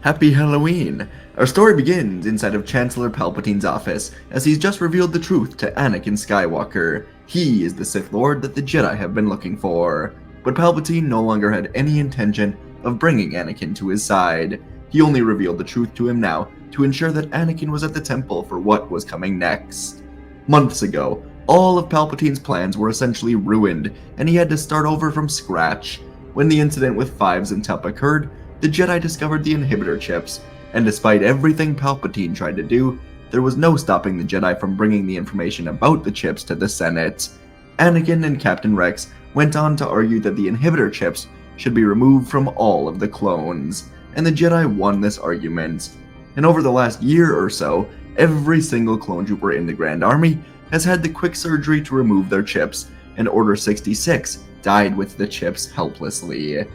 Happy Halloween! Our story begins inside of Chancellor Palpatine's office, as he's just revealed the truth to Anakin Skywalker. He is the Sith Lord that the Jedi have been looking for. But Palpatine no longer had any intention of bringing Anakin to his side. He only revealed the truth to him now to ensure that Anakin was at the temple for what was coming next. Months ago, all of Palpatine's plans were essentially ruined, and he had to start over from scratch. When the incident with Fives and Tup occurred, the Jedi discovered the inhibitor chips, and despite everything Palpatine tried to do, there was no stopping the Jedi from bringing the information about the chips to the Senate. Anakin and Captain Rex went on to argue that the inhibitor chips should be removed from all of the clones, and the Jedi won this argument. And over the last year or so, every single clone trooper in the Grand Army has had the quick surgery to remove their chips, and Order 66 died with the chips helplessly.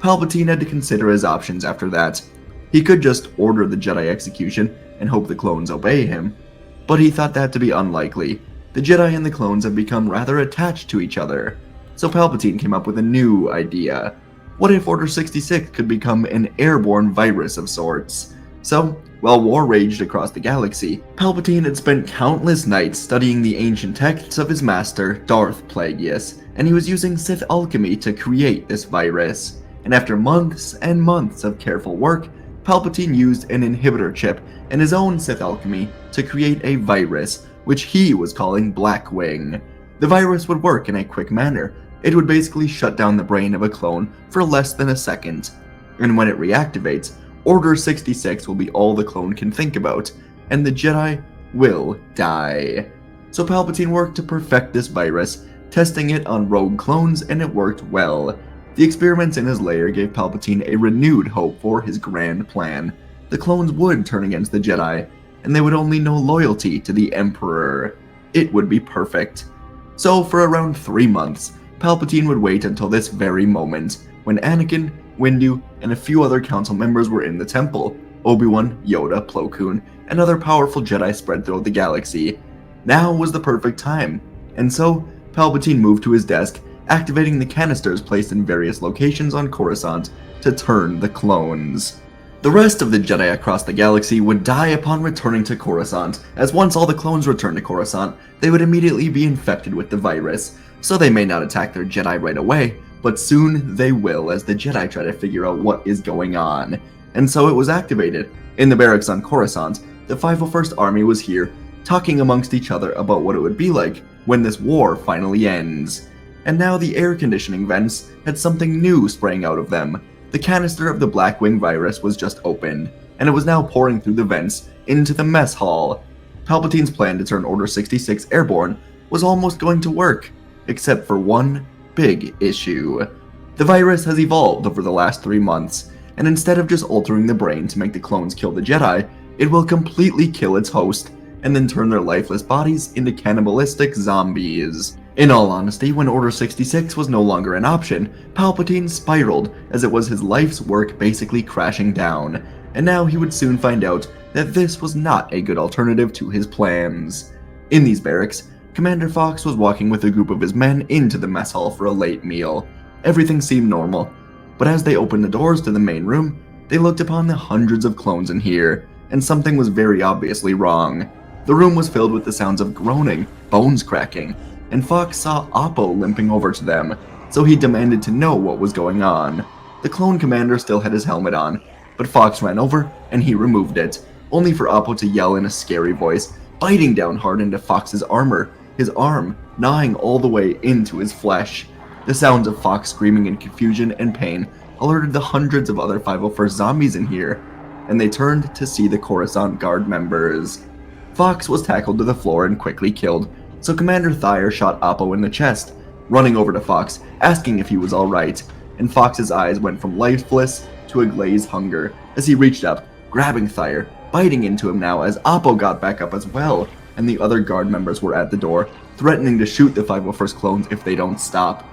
Palpatine had to consider his options after that. He could just order the Jedi execution and hope the clones obey him, but he thought that to be unlikely. The Jedi and the clones have become rather attached to each other. So Palpatine came up with a new idea. What if Order 66 could become an airborne virus of sorts? So, while war raged across the galaxy, Palpatine had spent countless nights studying the ancient texts of his master, Darth Plagueis, and he was using Sith alchemy to create this virus. And after months and months of careful work, Palpatine used an inhibitor chip and his own Sith alchemy to create a virus, which he was calling Blackwing. The virus would work in a quick manner. It would basically shut down the brain of a clone for less than a second. And when it reactivates, Order 66 will be all the clone can think about, and the Jedi will die. So Palpatine worked to perfect this virus, testing it on rogue clones, and it worked well. The experiments in his lair gave Palpatine a renewed hope for his grand plan. The clones would turn against the Jedi, and they would only know loyalty to the Emperor. It would be perfect. So for around 3 months, Palpatine would wait until this very moment, when Anakin, Windu, and a few other council members were in the temple. Obi-Wan, Yoda, Plo Koon, and other powerful Jedi spread throughout the galaxy. Now was the perfect time, and so Palpatine moved to his desk, activating the canisters placed in various locations on Coruscant to turn the clones. The rest of the Jedi across the galaxy would die upon returning to Coruscant, as once all the clones returned to Coruscant, they would immediately be infected with the virus, so they may not attack their Jedi right away, but soon they will as the Jedi try to figure out what is going on. And so it was activated. In the barracks on Coruscant, the 501st Army was here, talking amongst each other about what it would be like when this war finally ends. And now the air conditioning vents had something new spraying out of them. The canister of the Blackwing virus was just opened, and it was now pouring through the vents into the mess hall. Palpatine's plan to turn Order 66 airborne was almost going to work, except for one big issue. The virus has evolved over the last 3 months, and instead of just altering the brain to make the clones kill the Jedi, it will completely kill its host, and then turn their lifeless bodies into cannibalistic zombies. In all honesty, when Order 66 was no longer an option, Palpatine spiraled as it was his life's work basically crashing down, and now he would soon find out that this was not a good alternative to his plans. In these barracks, Commander Fox was walking with a group of his men into the mess hall for a late meal. Everything seemed normal, but as they opened the doors to the main room, they looked upon the hundreds of clones in here, and something was very obviously wrong. The room was filled with the sounds of groaning, bones cracking, and Fox saw Oppo limping over to them, so he demanded to know what was going on. The clone commander still had his helmet on, but Fox ran over and he removed it, only for Oppo to yell in a scary voice, biting down hard into Fox's armor, his arm gnawing all the way into his flesh. The sounds of Fox screaming in confusion and pain alerted the hundreds of other 501st zombies in here, and they turned to see the Coruscant Guard members. Fox was tackled to the floor and quickly killed, so Commander Thayer shot Oppo in the chest, running over to Fox, asking if he was alright, and Fox's eyes went from lifeless to a glazed hunger as he reached up, grabbing Thayer, biting into him now as Oppo got back up as well, and the other guard members were at the door, threatening to shoot the 501st clones if they don't stop.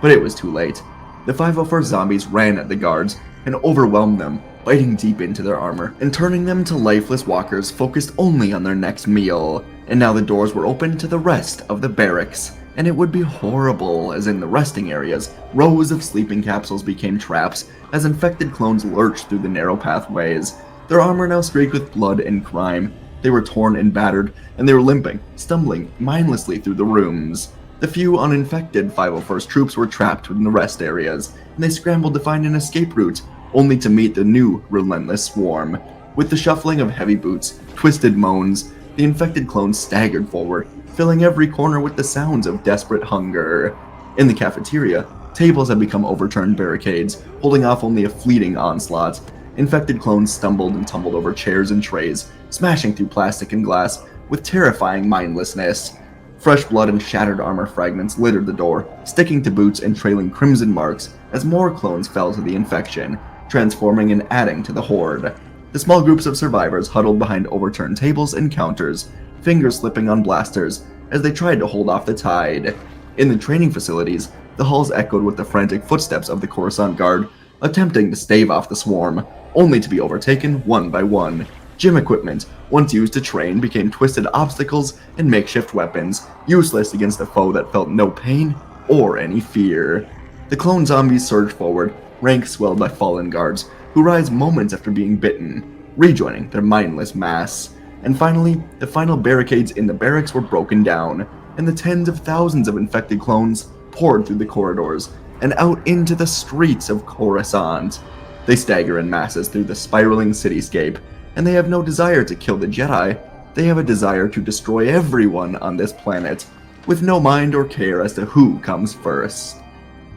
But it was too late. The 501st zombies ran at the guards and overwhelmed them, biting deep into their armor and turning them to lifeless walkers focused only on their next meal. And now the doors were open to the rest of the barracks. And it would be horrible, as in the resting areas, rows of sleeping capsules became traps as infected clones lurched through the narrow pathways. Their armor now streaked with blood and crime. They were torn and battered, and they were limping, stumbling mindlessly through the rooms. The few uninfected 501st troops were trapped within the rest areas, and they scrambled to find an escape route, only to meet the new relentless swarm. With the shuffling of heavy boots, twisted moans, the infected clones staggered forward, filling every corner with the sounds of desperate hunger. In the cafeteria, tables had become overturned barricades, holding off only a fleeting onslaught. Infected clones stumbled and tumbled over chairs and trays, smashing through plastic and glass with terrifying mindlessness. Fresh blood and shattered armor fragments littered the door, sticking to boots and trailing crimson marks as more clones fell to the infection, transforming and adding to the horde. The small groups of survivors huddled behind overturned tables and counters, fingers slipping on blasters as they tried to hold off the tide. In the training facilities, the halls echoed with the frantic footsteps of the Coruscant Guard, attempting to stave off the swarm, only to be overtaken one by one. Gym equipment, once used to train, became twisted obstacles and makeshift weapons, useless against a foe that felt no pain or any fear. The clone zombies surged forward, ranks swelled by fallen guards, who rise moments after being bitten, rejoining their mindless mass. And finally, the final barricades in the barracks were broken down, and the tens of thousands of infected clones poured through the corridors and out into the streets of Coruscant. They stagger in masses through the spiraling cityscape, and they have no desire to kill the Jedi. They have a desire to destroy everyone on this planet, with no mind or care as to who comes first.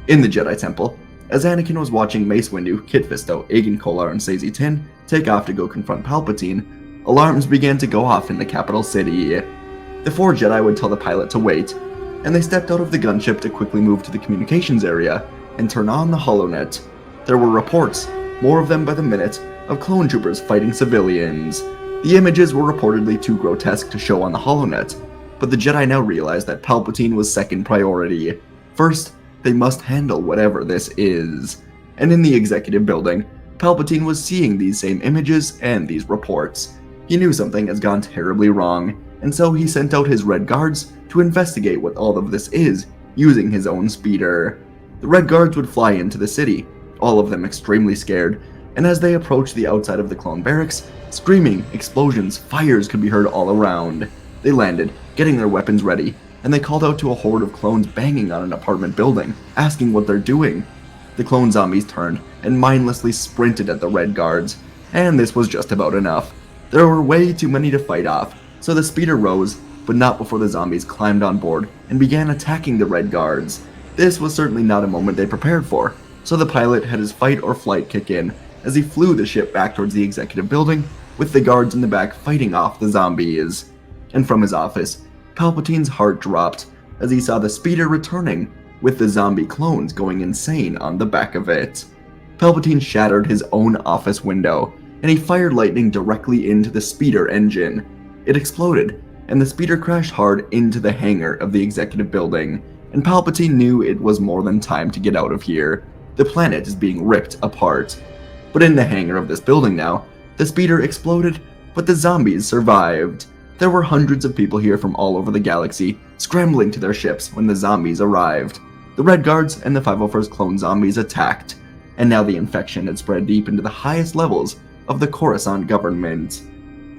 In the Jedi Temple, as Anakin was watching Mace Windu, Kit Fisto, Agen Kolar, and Saesee Tiin take off to go confront Palpatine, alarms began to go off in the capital city. The 4 Jedi would tell the pilot to wait, and they stepped out of the gunship to quickly move to the communications area and turn on the holonet. There were reports, more of them by the minute, of clone troopers fighting civilians. The images were reportedly too grotesque to show on the holonet, but the Jedi now realized that Palpatine was second priority. First, they must handle whatever this is. And in the executive building, Palpatine was seeing these same images and these reports. He knew something has gone terribly wrong, and so he sent out his Red Guards to investigate what all of this is, using his own speeder. The Red Guards would fly into the city, all of them extremely scared, and as they approached the outside of the clone barracks, screaming, explosions, fires could be heard all around. They landed, getting their weapons ready, and they called out to a horde of clones banging on an apartment building, asking what they're doing. The clone zombies turned and mindlessly sprinted at the Red Guards, and this was just about enough. There were way too many to fight off, so the speeder rose, but not before the zombies climbed on board and began attacking the Red Guards. This was certainly not a moment they prepared for, so the pilot had his fight or flight kick in as he flew the ship back towards the executive building, with the guards in the back fighting off the zombies. And from his office, Palpatine's heart dropped as he saw the speeder returning, with the zombie clones going insane on the back of it. Palpatine shattered his own office window, and he fired lightning directly into the speeder engine. It exploded, and the speeder crashed hard into the hangar of the executive building, and Palpatine knew it was more than time to get out of here. The planet is being ripped apart. But in the hangar of this building now, the speeder exploded, but the zombies survived. There were hundreds of people here from all over the galaxy, scrambling to their ships when the zombies arrived. The Red Guards and the 501st clone zombies attacked, and now the infection had spread deep into the highest levels of the Coruscant government.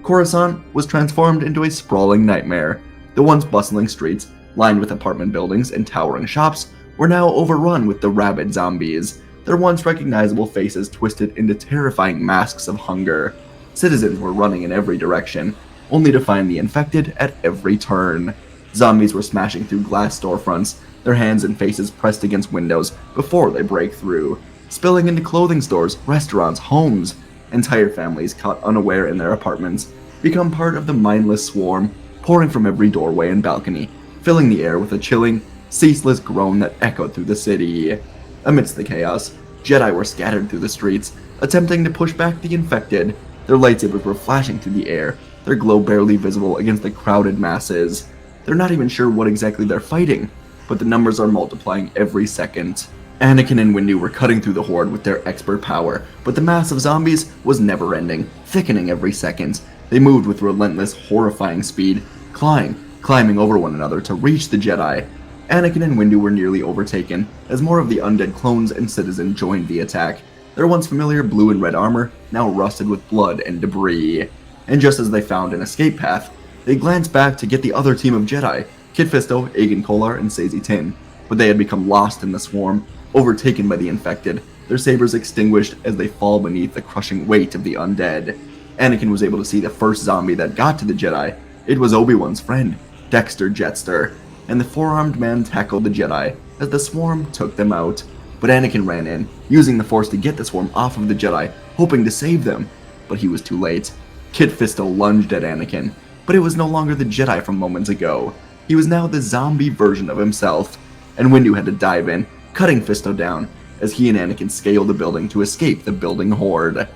Coruscant was transformed into a sprawling nightmare. The once bustling streets, lined with apartment buildings and towering shops, were now overrun with the rabid zombies, their once recognizable faces twisted into terrifying masks of hunger. Citizens were running in every direction, only to find the infected at every turn. Zombies were smashing through glass storefronts, their hands and faces pressed against windows before they break through, spilling into clothing stores, restaurants, homes. Entire families caught unaware in their apartments become part of the mindless swarm, pouring from every doorway and balcony, filling the air with a chilling, ceaseless groan that echoed through the city. Amidst the chaos, Jedi were scattered through the streets, attempting to push back the infected. Their lightsabers were flashing through the air, their glow barely visible against the crowded masses. They're not even sure what exactly they're fighting, but the numbers are multiplying every second. Anakin and Windu were cutting through the horde with their expert power, but the mass of zombies was never-ending, thickening every second. They moved with relentless, horrifying speed, climbing over one another to reach the Jedi. Anakin and Windu were nearly overtaken, as more of the undead clones and citizen joined the attack. Their once familiar blue and red armor now rusted with blood and debris. And just as they found an escape path, they glanced back to get the other team of Jedi, Kit Fisto, Agen Kolar, and Saesee Tin, but they had become lost in the swarm, overtaken by the infected, their sabers extinguished as they fall beneath the crushing weight of the undead. Anakin was able to see the first zombie that got to the Jedi. It was Obi-Wan's friend, Dexter Jetster, and the four-armed man tackled the Jedi as the swarm took them out. But Anakin ran in, using the Force to get the swarm off of the Jedi, hoping to save them. But he was too late. Kit Fisto lunged at Anakin, but it was no longer the Jedi from moments ago. He was now the zombie version of himself, and Windu had to dive in, cutting Fisto down, as he and Anakin scaled the building to escape the building horde.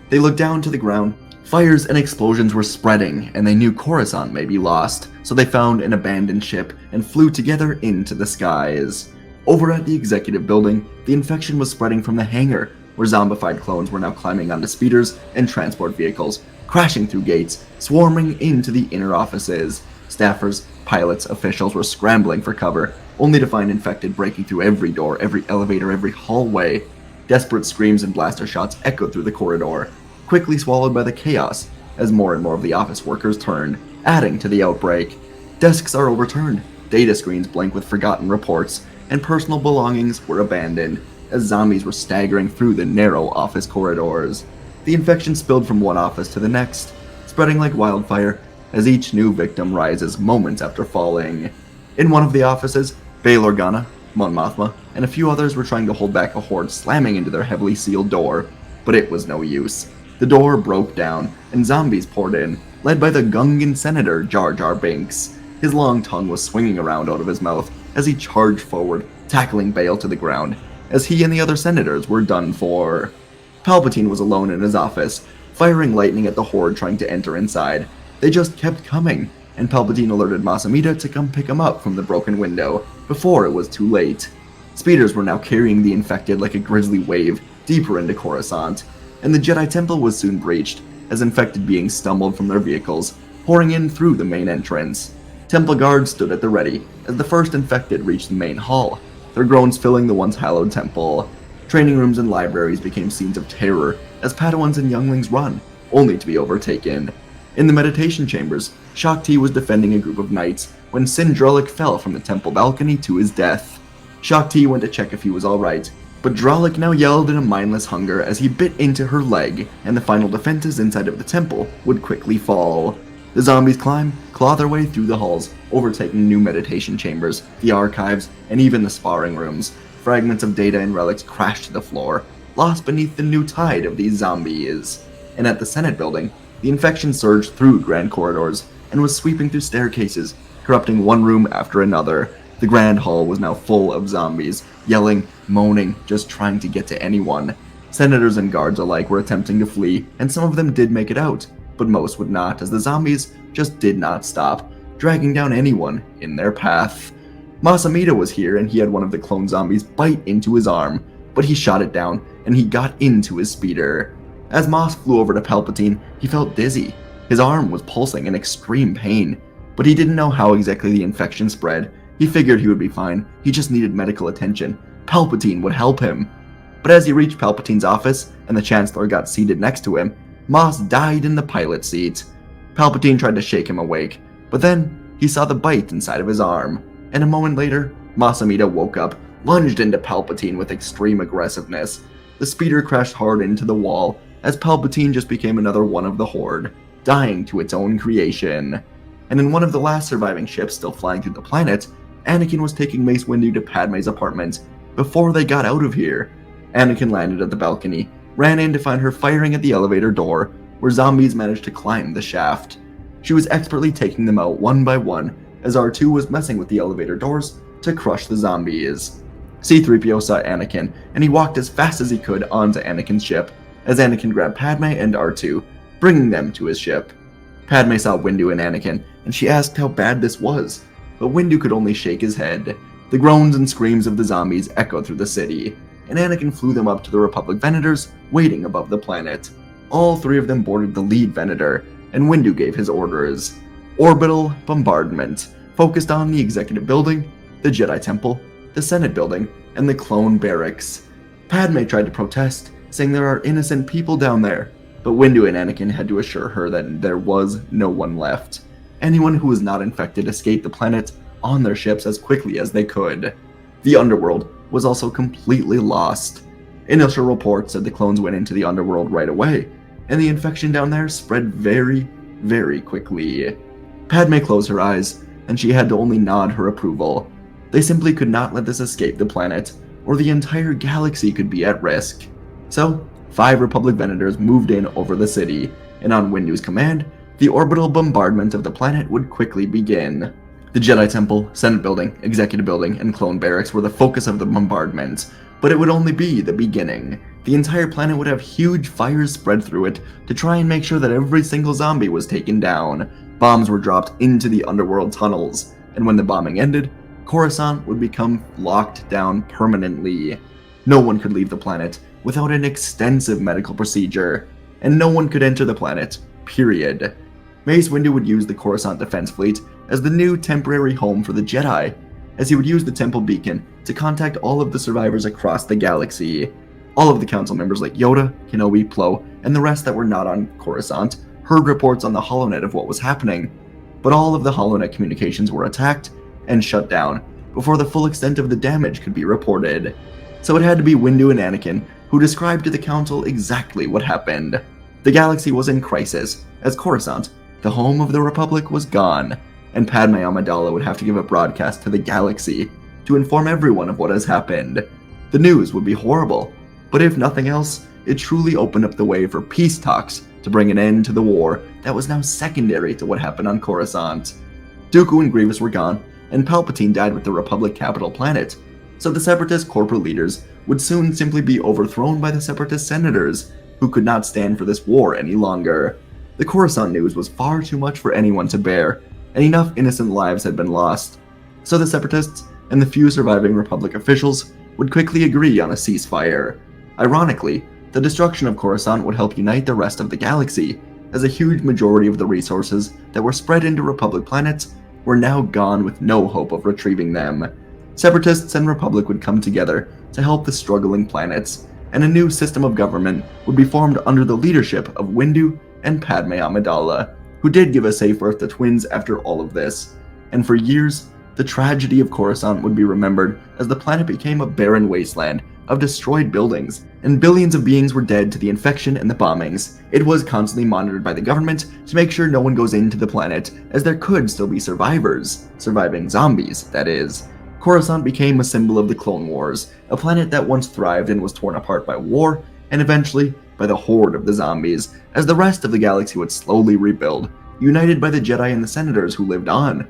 They looked down to the ground. Fires and explosions were spreading, and they knew Coruscant may be lost, so they found an abandoned ship and flew together into the skies. Over at the executive building, the infection was spreading from the hangar, where zombified clones were now climbing onto speeders and transport vehicles, crashing through gates, swarming into the inner offices. Staffers, pilots, officials were scrambling for cover, only to find infected breaking through every door, every elevator, every hallway. Desperate screams and blaster shots echoed through the corridor, quickly swallowed by the chaos as more and more of the office workers turned, adding to the outbreak. Desks are overturned, data screens blink with forgotten reports, and personal belongings were abandoned as zombies were staggering through the narrow office corridors. The infection spilled from one office to the next, spreading like wildfire as each new victim rises moments after falling. In one of the offices, Bail Organa, Mon Mothma, and a few others were trying to hold back a horde slamming into their heavily sealed door, but it was no use. The door broke down, and zombies poured in, led by the Gungan Senator Jar Jar Binks. His long tongue was swinging around out of his mouth as he charged forward, tackling Bail to the ground, as he and the other senators were done for. Palpatine was alone in his office, firing lightning at the horde trying to enter inside. They just kept coming, and Palpatine alerted Mas Amedda to come pick him up from the broken window, before it was too late. Speeders were now carrying the infected like a grisly wave, deeper into Coruscant, and the Jedi Temple was soon breached, as infected beings stumbled from their vehicles, pouring in through the main entrance. Temple guards stood at the ready, as the first infected reached the main hall, their groans filling the once hallowed temple. Training rooms and libraries became scenes of terror, as Padawans and younglings run, only to be overtaken. In the meditation chambers, Shaak Ti was defending a group of knights when Sin Drullic fell from the temple balcony to his death. Shaak Ti went to check if he was alright, but Drullic now yelled in a mindless hunger as he bit into her leg, and the final defenses inside of the temple would quickly fall. The zombies claw their way through the halls, overtaking new meditation chambers, the archives, and even the sparring rooms. Fragments of data and relics crashed to the floor, lost beneath the new tide of these zombies. And at the Senate building, the infection surged through grand corridors and was sweeping through staircases, corrupting one room after another. The grand hall was now full of zombies, yelling, moaning, just trying to get to anyone. Senators and guards alike were attempting to flee, and some of them did make it out, but most would not, as the zombies just did not stop, dragging down anyone in their path. Mas Amedda was here, and he had one of the clone zombies bite into his arm, but he shot it down, and he got into his speeder. As Mas flew over to Palpatine, he felt dizzy. His arm was pulsing in extreme pain, but he didn't know how exactly the infection spread. He figured he would be fine, he just needed medical attention. Palpatine would help him. But as he reached Palpatine's office, and the Chancellor got seated next to him, Mas died in the pilot seat. Palpatine tried to shake him awake, but then he saw the bite inside of his arm, and a moment later, Mas Amedda woke up, lunged into Palpatine with extreme aggressiveness. The speeder crashed hard into the wall, as Palpatine just became another one of the Horde, dying to its own creation. And in one of the last surviving ships still flying through the planet, Anakin was taking Mace Windu to Padme's apartment. Before they got out of here, Anakin landed at the balcony, ran in to find her firing at the elevator door, where zombies managed to climb the shaft. She was expertly taking them out one by one, as R2 was messing with the elevator doors to crush the zombies. C-3PO saw Anakin, and he walked as fast as he could onto Anakin's ship, as Anakin grabbed Padme and R2, bringing them to his ship. Padme saw Windu and Anakin, and she asked how bad this was, but Windu could only shake his head. The groans and screams of the zombies echoed through the city, and Anakin flew them up to the Republic Venators waiting above the planet. All three of them boarded the lead Venator, and Windu gave his orders. Orbital bombardment, focused on the executive building, the Jedi Temple, the Senate Building, and the clone barracks. Padme tried to protest, saying there are innocent people down there, but Windu and Anakin had to assure her that there was no one left. Anyone who was not infected escaped the planet on their ships as quickly as they could. The underworld was also completely lost. Initial reports said the clones went into the underworld right away, and the infection down there spread very, very quickly. Padme closed her eyes, and she had to only nod her approval. They simply could not let this escape the planet, or the entire galaxy could be at risk. So, 5 Republic Venators moved in over the city, and on Windu's command, the orbital bombardment of the planet would quickly begin. The Jedi Temple, Senate Building, Executive Building, and Clone Barracks were the focus of the bombardment, but it would only be the beginning. The entire planet would have huge fires spread through it to try and make sure that every single zombie was taken down. Bombs were dropped into the underworld tunnels, and when the bombing ended, Coruscant would become locked down permanently. No one could leave the planet without an extensive medical procedure, and no one could enter the planet, period. Mace Windu would use the Coruscant Defense Fleet as the new temporary home for the Jedi, as he would use the Temple Beacon to contact all of the survivors across the galaxy. All of the council members like Yoda, Kenobi, Plo, and the rest that were not on Coruscant heard reports on the HoloNet of what was happening, but all of the HoloNet communications were attacked and shut down before the full extent of the damage could be reported. So it had to be Windu and Anakin who described to the council exactly what happened. The galaxy was in crisis, as Coruscant, the home of the Republic, was gone, and Padme Amidala would have to give a broadcast to the galaxy to inform everyone of what has happened. The news would be horrible, but if nothing else, it truly opened up the way for peace talks to bring an end to the war that was now secondary to what happened on Coruscant. Dooku and Grievous were gone, and Palpatine died with the Republic capital planet, so the Separatist corporate leaders would soon simply be overthrown by the Separatist senators, who could not stand for this war any longer. The Coruscant news was far too much for anyone to bear, and enough innocent lives had been lost. So the Separatists and the few surviving Republic officials would quickly agree on a ceasefire. Ironically, the destruction of Coruscant would help unite the rest of the galaxy, as a huge majority of the resources that were spread into Republic planets were now gone with no hope of retrieving them. Separatists and Republic would come together to help the struggling planets, and a new system of government would be formed under the leadership of Windu and Padme Amidala, who did give a safe birth to twins after all of this. And for years, the tragedy of Coruscant would be remembered as the planet became a barren wasteland of destroyed buildings, and billions of beings were dead to the infection and the bombings. It was constantly monitored by the government to make sure no one goes into the planet, as there could still be survivors. Surviving zombies, that is. Coruscant became a symbol of the Clone Wars, a planet that once thrived and was torn apart by war, and eventually by the horde of the zombies, as the rest of the galaxy would slowly rebuild, united by the Jedi and the Senators who lived on.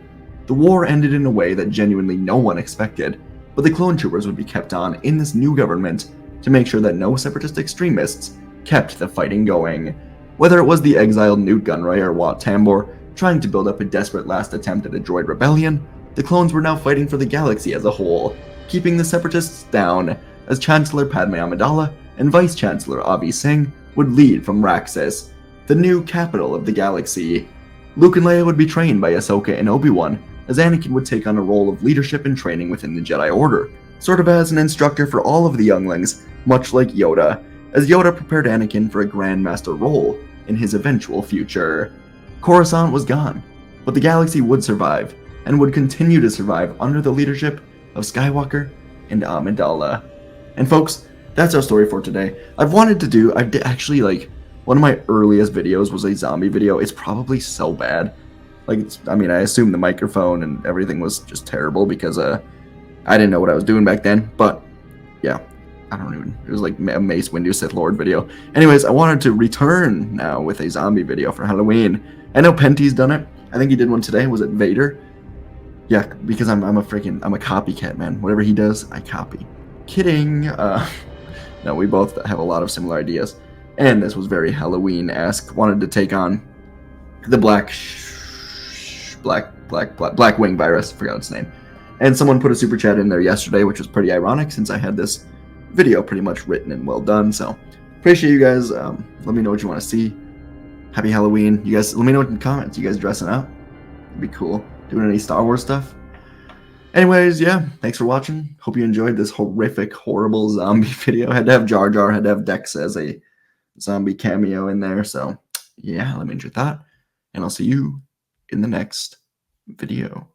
The war ended in a way that genuinely no one expected, but the clone troopers would be kept on in this new government to make sure that no separatist extremists kept the fighting going. Whether it was the exiled Newt Gunray or Wat Tambor trying to build up a desperate last attempt at a droid rebellion, the clones were now fighting for the galaxy as a whole, keeping the separatists down, as Chancellor Padme Amidala and Vice Chancellor Avi Singh would lead from Raxus, the new capital of the galaxy. Luke and Leia would be trained by Ahsoka and Obi-Wan, as Anakin would take on a role of leadership and training within the Jedi Order, sort of as an instructor for all of the younglings, much like Yoda, as Yoda prepared Anakin for a Grand Master role in his eventual future. Coruscant was gone, but the galaxy would survive, and would continue to survive under the leadership of Skywalker and Amidala. And folks, that's our story for today. Actually, like, one of my earliest videos was a zombie video. It's probably so bad. Like, I assume the microphone and everything was just terrible because I didn't know what I was doing back then. But yeah, it was like a Mace Windu Sith Lord video. Anyways, I wanted to return now with a zombie video for Halloween. I know Penty's done it. I think he did one today. Was it Vader? Yeah, because I'm a copycat, man. Whatever he does, I copy. Kidding. No, we both have a lot of similar ideas. And this was very Halloween-esque. Wanted to take on the Blackwing virus. Forgot its name. And someone put a super chat in there yesterday, which was pretty ironic since I had this video pretty much written and well done. So appreciate you guys. Let me know what you want to see. Happy Halloween. You guys, let me know in the comments. You guys dressing up? It'd be cool. Doing any Star Wars stuff? Anyways, yeah, thanks for watching. Hope you enjoyed this horrific, horrible zombie video. Had to have Jar Jar, had to have Dex as a zombie cameo in there. So, yeah, let me enjoy that. And I'll see you in the next video.